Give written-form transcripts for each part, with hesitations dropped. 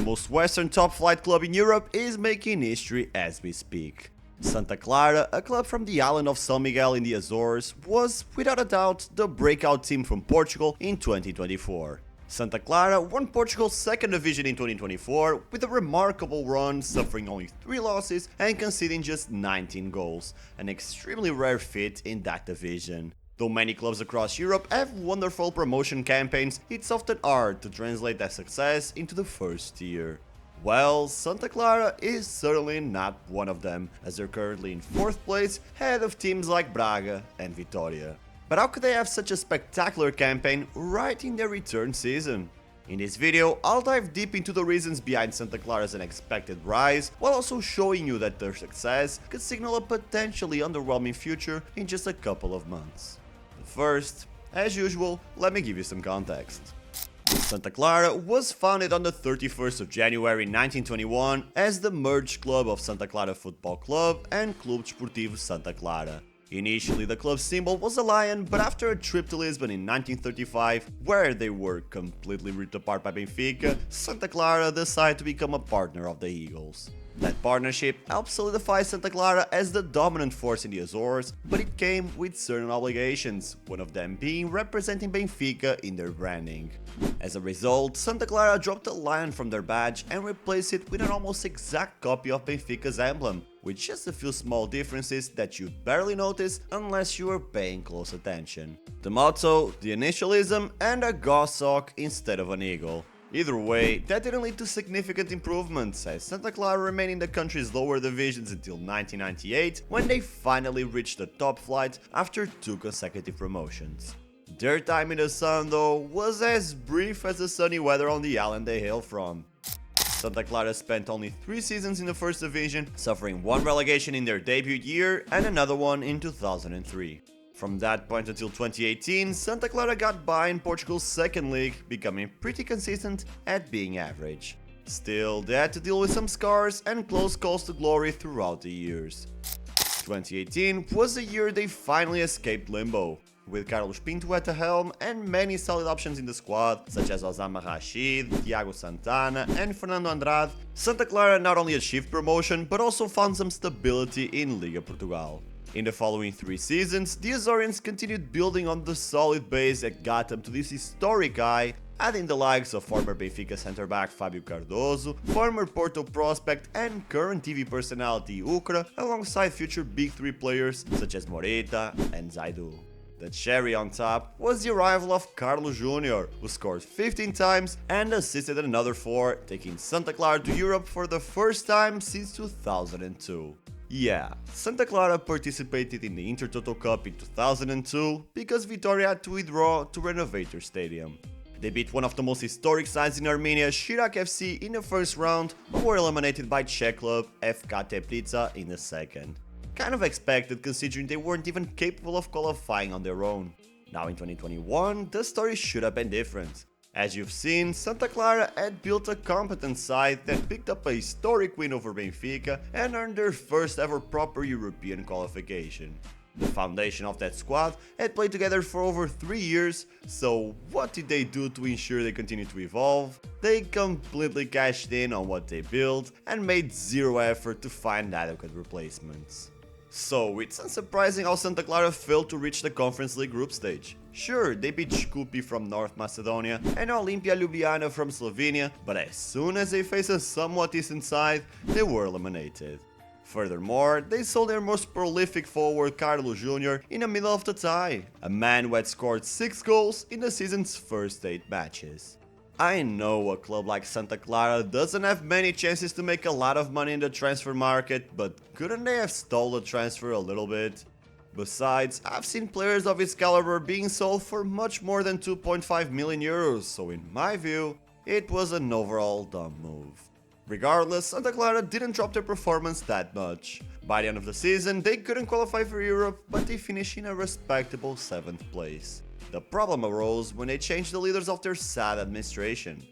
most western top-flight club in Europe is making history as we speak. Santa Clara, a club from the island of São Miguel in the Azores, was, without a doubt, the breakout team from Portugal in 2024. Santa Clara won Portugal's second division in 2024 with a remarkable run, suffering only 3 losses and conceding just 19 goals, an extremely rare feat in that division. Though many clubs across Europe have wonderful promotion campaigns, it's often hard to translate that success into the first tier. Well, Santa Clara is certainly not one of them, as they're currently in 4th place, ahead of teams like Braga and Vitória. But how could they have such a spectacular campaign right in their return season? In this video, I'll dive deep into the reasons behind Santa Clara's unexpected rise, while also showing you that their success could signal a potentially underwhelming future in just a couple of months. But first, as usual, let me give you some context. Santa Clara was founded on the 31st of January 1921 as the merged club of Santa Clara Football Club and Clube Desportivo Santa Clara. Initially, the club's symbol was a lion, but after a trip to Lisbon in 1935, where they were completely ripped apart by Benfica, Santa Clara decided to become a partner of the Eagles. That partnership helped solidify Santa Clara as the dominant force in the Azores, but it came with certain obligations, one of them being representing Benfica in their branding. As a result, Santa Clara dropped a lion from their badge and replaced it with an almost exact copy of Benfica's emblem, with just a few small differences that you'd barely notice unless you were paying close attention. The motto, the initialism, and a goshawk instead of an eagle. Either way, that didn't lead to significant improvements, as Santa Clara remained in the country's lower divisions until 1998, when they finally reached the top flight after 2 consecutive promotions. Their time in the sun, though, was as brief as the sunny weather on the island they hail from. Santa Clara spent only 3 seasons in the first division, suffering 1 relegation in their debut year and another one in 2003. From that point until 2018, Santa Clara got by in Portugal's second league, becoming pretty consistent at being average. Still, they had to deal with some scars and close calls to glory throughout the years. 2018 was the year they finally escaped limbo. With Carlos Pinto at the helm and many solid options in the squad, such as Osama Rashid, Thiago Santana and Fernando Andrade, Santa Clara not only achieved promotion but also found some stability in Liga Portugal. In the following 3 seasons, the Azoreans continued building on the solid base that got them to this historic high, adding the likes of former Benfica centre-back Fábio Cardoso, former Porto prospect and current TV personality Ucra, alongside future Big 3 players such as Morita and Zaidu. The cherry on top was the arrival of Carlos Jr., who scored 15 times and assisted another 4, taking Santa Clara to Europe for the first time since 2002. Yeah, Santa Clara participated in the Intertoto Cup in 2002 because Vitória had to withdraw to renovate their stadium. They beat one of the most historic sides in Armenia, Shirak FC, in the first round, but were eliminated by Czech club FK Teplica in the second. Kind of expected considering they weren't even capable of qualifying on their own. Now in 2021, the story should have been different. As you've seen, Santa Clara had built a competent side that picked up a historic win over Benfica and earned their first ever proper European qualification. The foundation of that squad had played together for over 3 years, so what did they do to ensure they continue to evolve? They completely cashed in on what they built and made zero effort to find adequate replacements. So, it's unsurprising how Santa Clara failed to reach the Conference League group stage. Sure, they beat Shkupi from North Macedonia and Olimpia Ljubljana from Slovenia, but as soon as they faced a somewhat decent side, they were eliminated. Furthermore, they sold their most prolific forward Carlos Jr. in the middle of the tie, a man who had scored 6 goals in the season's first 8 matches. I know a club like Santa Clara doesn't have many chances to make a lot of money in the transfer market, but couldn't they have stole the transfer a little bit? Besides, I've seen players of its caliber being sold for much more than 2.5 million euros, so in my view, it was an overall dumb move. Regardless, Santa Clara didn't drop their performance that much. By the end of the season, they couldn't qualify for Europe, but they finished in a respectable 7th place. The problem arose when they changed the leaders of their sad administration.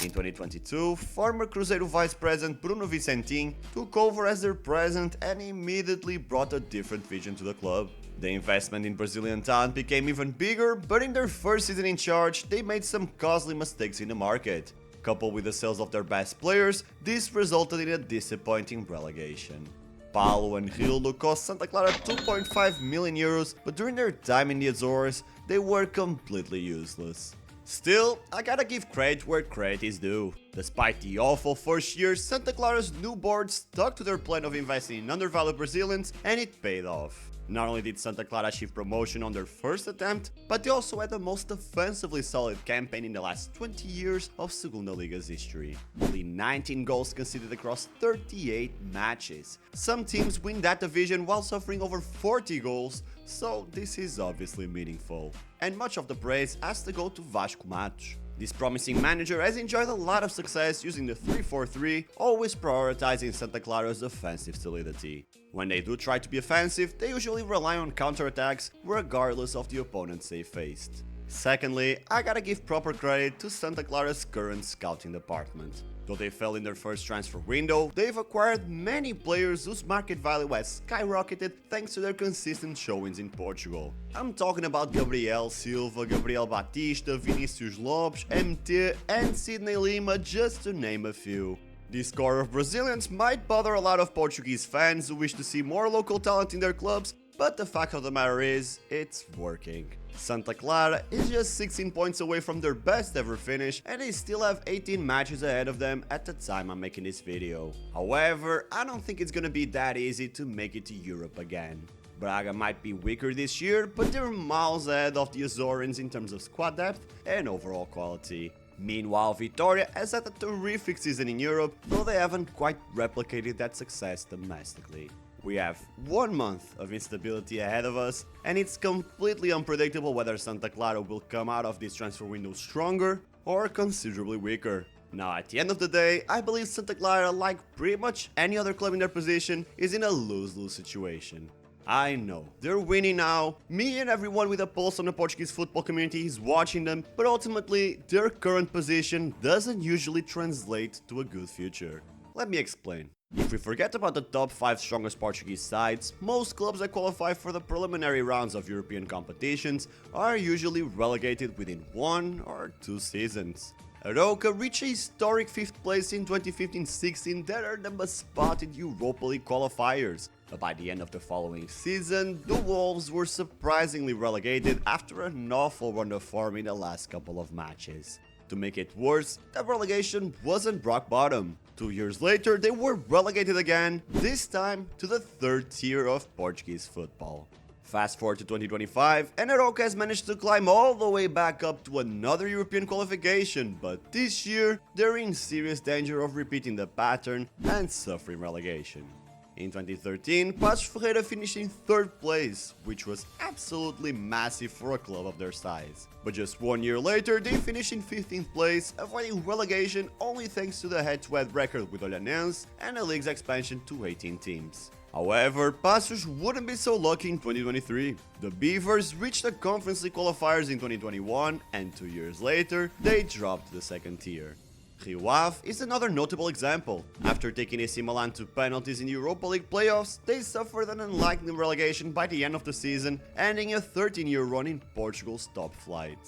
In 2022, former Cruzeiro Vice President Bruno Vicentin took over as their president and immediately brought a different vision to the club. The investment in Brazilian talent became even bigger, but in their first season in charge, they made some costly mistakes in the market. Coupled with the sales of their best players, this resulted in a disappointing relegation. Paulo and Rildo cost Santa Clara 2.5 million euros, but during their time in the Azores, they were completely useless. Still, I gotta give credit where credit is due. Despite the awful first year, Santa Clara's new board stuck to their plan of investing in undervalued Brazilians, and it paid off. Not only did Santa Clara achieve promotion on their first attempt, but they also had the most offensively solid campaign in the last 20 years of Segunda Liga's history. Only 19 goals conceded across 38 matches. Some teams win that division while suffering over 40 goals, so this is obviously meaningful. And much of the praise has to go to Vasco Matos. This promising manager has enjoyed a lot of success using the 3-4-3, always prioritizing Santa Clara's offensive solidity. When they do try to be offensive, they usually rely on counterattacks regardless of the opponents they faced. Secondly, I gotta give proper credit to Santa Clara's current scouting department. Though they fell in their first transfer window, they've acquired many players whose market value has skyrocketed thanks to their consistent showings in Portugal. I'm talking about Gabriel Silva, Gabriel Batista, Vinicius Lopes, MT and Sidney Lima, just to name a few. This core of Brazilians might bother a lot of Portuguese fans who wish to see more local talent in their clubs, but the fact of the matter is, it's working. Santa Clara is just 16 points away from their best ever finish, and they still have 18 matches ahead of them at the time I'm making this video. However, I don't think it's gonna be that easy to make it to Europe again. Braga might be weaker this year, but they're miles ahead of the Azoreans in terms of squad depth and overall quality. Meanwhile, Vitória has had a terrific season in Europe, though they haven't quite replicated that success domestically. We have 1 month of instability ahead of us, and it's completely unpredictable whether Santa Clara will come out of this transfer window stronger or considerably weaker. Now, at the end of the day, I believe Santa Clara, like pretty much any other club in their position, is in a lose-lose situation. I know, they're winning now, me and everyone with a pulse on the Portuguese football community is watching them, but ultimately, their current position doesn't usually translate to a good future. Let me explain. If we forget about the top 5 strongest Portuguese sides, most clubs that qualify for the preliminary rounds of European competitions are usually relegated within 1 or 2 seasons. Aroca reached a historic 5th place in 2015-16 that earned them a spot in Europa League qualifiers, but by the end of the following season, the Wolves were surprisingly relegated after an awful run of form in the last couple of matches. To make it worse, that relegation wasn't rock bottom. 2 years later, they were relegated again, this time to the 3rd tier of Portuguese football. Fast forward to 2025, and Aroca has managed to climb all the way back up to another European qualification, but this year, they're in serious danger of repeating the pattern and suffering relegation. In 2013, Passos Ferreira finished in 3rd place, which was absolutely massive for a club of their size. But just 1 year later, they finished in 15th place, avoiding relegation only thanks to the head-to-head record with Olhanense and the league's expansion to 18 teams. However, Passos wouldn't be so lucky in 2023. The Beavers reached the Conference League qualifiers in 2021, and 2 years later, they dropped to the 2nd tier. Rio Ave is another notable example. After taking AC Milan to penalties in the Europa League playoffs, they suffered an unlikely relegation by the end of the season, ending a 13-year run in Portugal's top flight.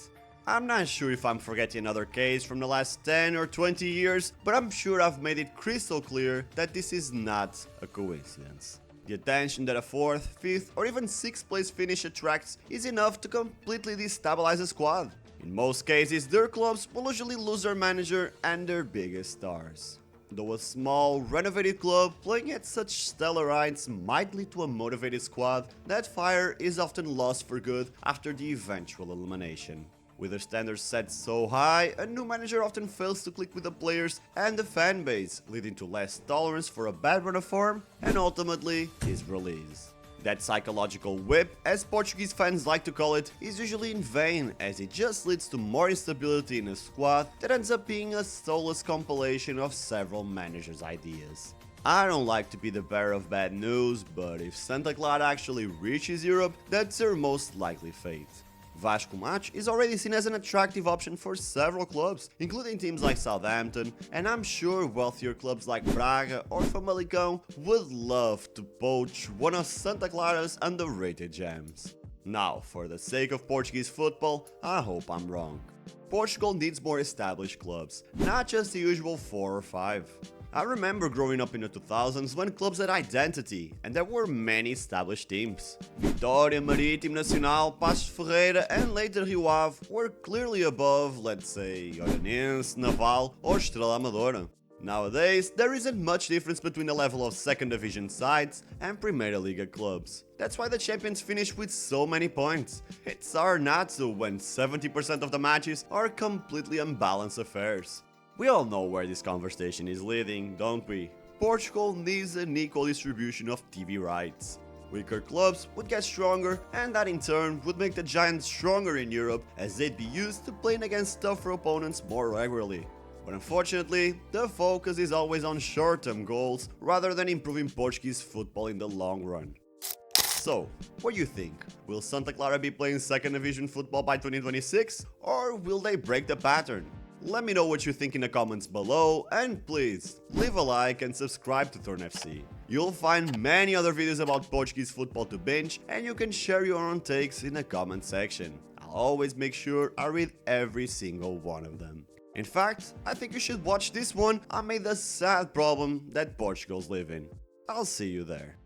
I'm not sure if I'm forgetting another case from the last 10 or 20 years, but I'm sure I've made it crystal clear that this is not a coincidence. The attention that a 4th, 5th or even 6th place finish attracts is enough to completely destabilize a squad. In most cases, their clubs will usually lose their manager and their biggest stars. Though a small, renovated club playing at such stellar heights might lead to a motivated squad, that fire is often lost for good after the eventual elimination. With their standards set so high, a new manager often fails to click with the players and the fan base, leading to less tolerance for a bad run of form and ultimately his release. That psychological whip, as Portuguese fans like to call it, is usually in vain, as it just leads to more instability in a squad that ends up being a soulless compilation of several managers' ideas. I don't like to be the bearer of bad news, but if Santa Clara actually reaches Europe, that's their most likely fate. Vasco Matos is already seen as an attractive option for several clubs, including teams like Southampton, and I'm sure wealthier clubs like Braga or Famalicão would love to poach one of Santa Clara's underrated gems. Now, for the sake of Portuguese football, I hope I'm wrong. Portugal needs more established clubs, not just the usual 4 or 5. I remember growing up in the 2000s when clubs had identity, and there were many established teams. Vitória, Marítimo Nacional, Passos de Ferreira and later Rio Ave were clearly above, let's say, Oranense, Naval or Estrela Amadora. Nowadays, there isn't much difference between the level of second division sides and Primeira Liga clubs. That's why the champions finish with so many points. It's hard not to when 70% of the matches are completely unbalanced affairs. We all know where this conversation is leading, don't we? Portugal needs an equal distribution of TV rights. Weaker clubs would get stronger, and that in turn would make the giants stronger in Europe, as they'd be used to playing against tougher opponents more regularly. But unfortunately, the focus is always on short-term goals rather than improving Portuguese football in the long run. So, what do you think? Will Santa Clara be playing second division football by 2026, or will they break the pattern? Let me know what you think in the comments below, and please, leave a like and subscribe to Turn FC. You'll find many other videos about Portuguese football to binge, and you can share your own takes in the comment section. I'll always make sure I read every single one of them. In fact, I think you should watch this one. I made the sad problem that Portugal's live in. I'll see you there.